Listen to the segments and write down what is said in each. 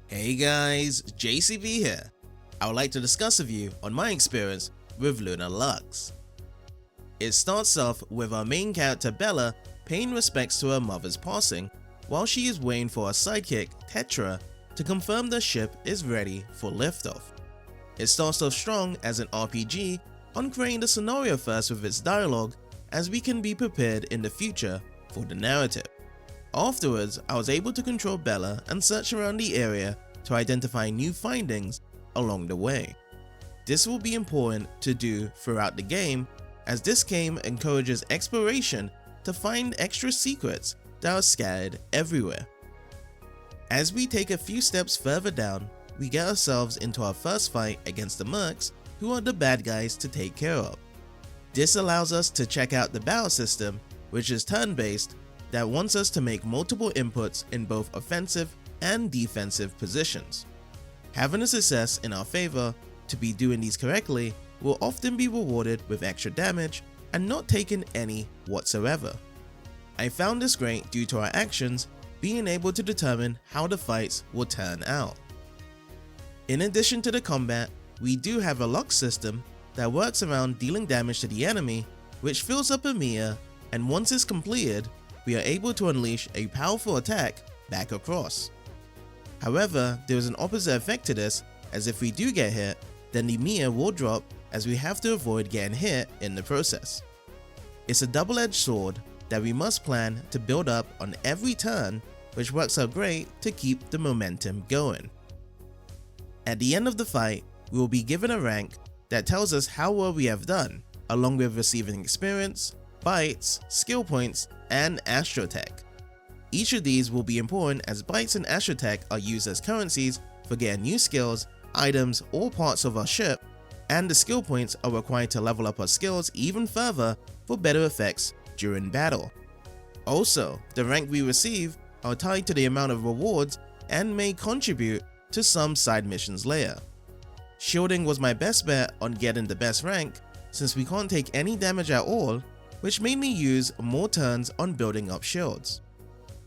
Hey guys, JCB here. I would like to discuss with you on my experience with LunarLux. It starts off with our main character Bella paying respects to her mother's passing while she is waiting for her sidekick Tetra to confirm the ship is ready for liftoff. It starts off strong as an RPG on creating the scenario first with its dialogue, as we can be prepared in the future for the narrative. Afterwards, I was able to control Bella and search around the area to identify new findings along the way. This will be important to do throughout the game, as this game encourages exploration to find extra secrets that are scattered everywhere. As we take a few steps further down, we get ourselves into our first fight against the mercs, who are the bad guys to take care of. This allows us to check out the battle system, which is turn-based, that wants us to make multiple inputs in both offensive and defensive positions. Having a success in our favor to be doing these correctly will often be rewarded with extra damage and not taking any whatsoever. I found this great due to our actions being able to determine how the fights will turn out. In addition to the combat, we do have a lock system that works around dealing damage to the enemy, which fills up a meter, and once it's completed, we are able to unleash a powerful attack back across. However, there is an opposite effect to this, as if we do get hit, then the meter will drop, as we have to avoid getting hit in the process. It's a double-edged sword that we must plan to build up on every turn, which works out great to keep the momentum going. At the end of the fight, we will be given a rank that tells us how well we have done, along with receiving experience, bytes, skill points, and astrotech. Each of these will be important, as bytes and astrotech are used as currencies for getting new skills, items, or parts of our ship, and the skill points are required to level up our skills even further for better effects during battle. Also, the rank we receive are tied to the amount of rewards and may contribute to some side missions later. Shielding was my best bet on getting the best rank, since we can't take any damage at all, which made me use more turns on building up shields.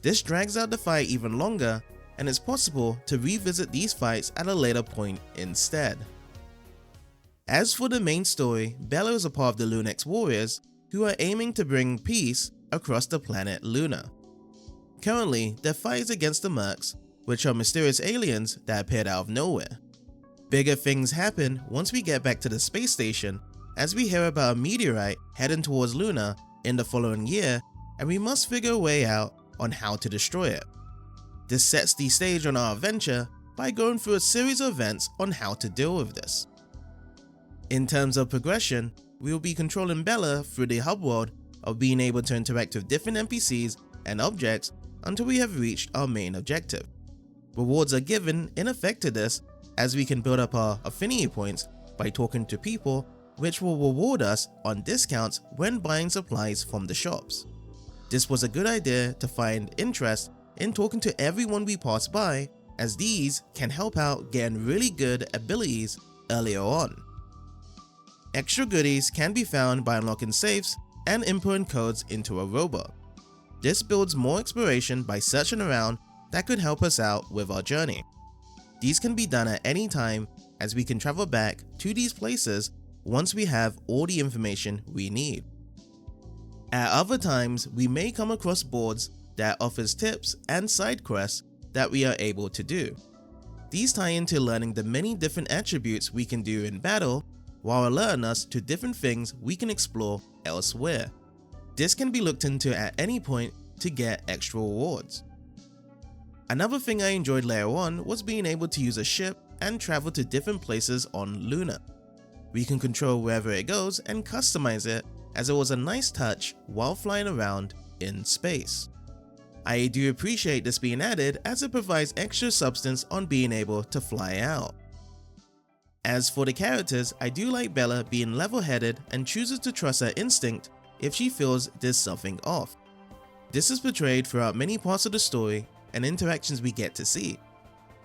This drags out the fight even longer, and it's possible to revisit these fights at a later point instead. As for the main story, Bella is a part of the Lunex warriors, who are aiming to bring peace across the planet Luna. Currently, their fight is against the mercs, which are mysterious aliens that appeared out of nowhere. Bigger things happen once we get back to the space station, as we hear about a meteorite heading towards Luna in the following year, and we must figure a way out on how to destroy it. This sets the stage on our adventure by going through a series of events on how to deal with this. In terms of progression, we will be controlling Bella through the hub world of being able to interact with different NPCs and objects until we have reached our main objective. Rewards are given in effect to this, as we can build up our affinity points by talking to people, which will reward us on discounts when buying supplies from the shops. This was a good idea to find interest in talking to everyone we pass by, as these can help out getting really good abilities earlier on. Extra goodies can be found by unlocking safes and inputting codes into a robot. This builds more exploration by searching around that could help us out with our journey. These can be done at any time, as we can travel back to these places once we have all the information we need. At other times, we may come across boards that offers tips and side quests that we are able to do. These tie into learning the many different attributes we can do in battle, while alerting us to different things we can explore elsewhere. This can be looked into at any point to get extra rewards. Another thing I enjoyed later on was being able to use a ship and travel to different places on Luna. We can control wherever it goes and customize it, as it was a nice touch while flying around in space. I do appreciate this being added, as it provides extra substance on being able to fly out. As for the characters, I do like Bella being level-headed and chooses to trust her instinct if she feels there's something off. This is portrayed throughout many parts of the story and interactions we get to see.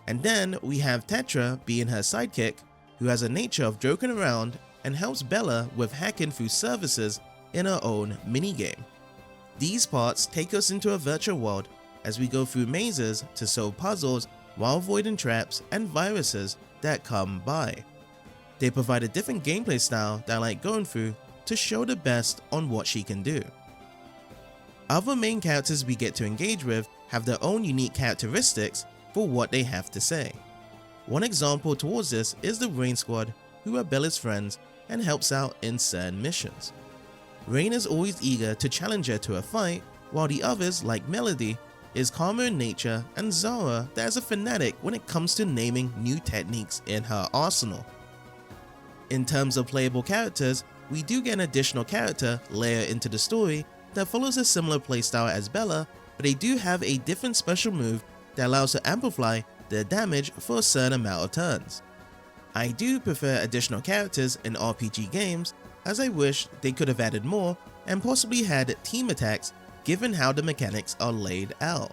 And then we have Tetra being her sidekick, who has a nature of joking around and helps Bella with hacking through services in her own minigame. These parts take us into a virtual world as we go through mazes to solve puzzles while avoiding traps and viruses that come by. They provide a different gameplay style that I like going through to show the best on what she can do. Other main characters we get to engage with have their own unique characteristics for what they have to say. One example towards this is the Rain Squad, who are Bella's friends and helps out in certain missions. Rain is always eager to challenge her to a fight, while the others, like Melody, is calmer in nature, and Zara that is a fanatic when it comes to naming new techniques in her arsenal. In terms of playable characters, we do get an additional character layer into the story that follows a similar playstyle as Bella, but they do have a different special move that allows to amplify their damage for a certain amount of turns. I do prefer additional characters in RPG games, as I wish they could have added more and possibly had team attacks given how the mechanics are laid out.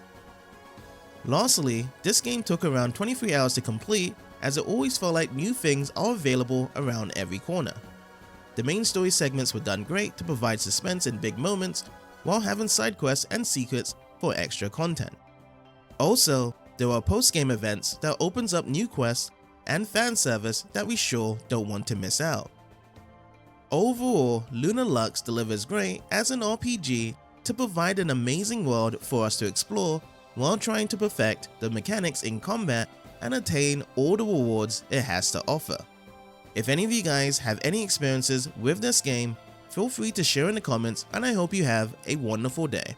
Lastly, this game took around 23 hours to complete, as it always felt like new things are available around every corner. The main story segments were done great to provide suspense in big moments, while having side quests and secrets for extra content. Also, there are post-game events that opens up new quests and fan service that we sure don't want to miss out. Overall, LunarLux delivers great as an RPG to provide an amazing world for us to explore while trying to perfect the mechanics in combat and attain all the rewards it has to offer. If any of you guys have any experiences with this game, feel free to share in the comments, and I hope you have a wonderful day.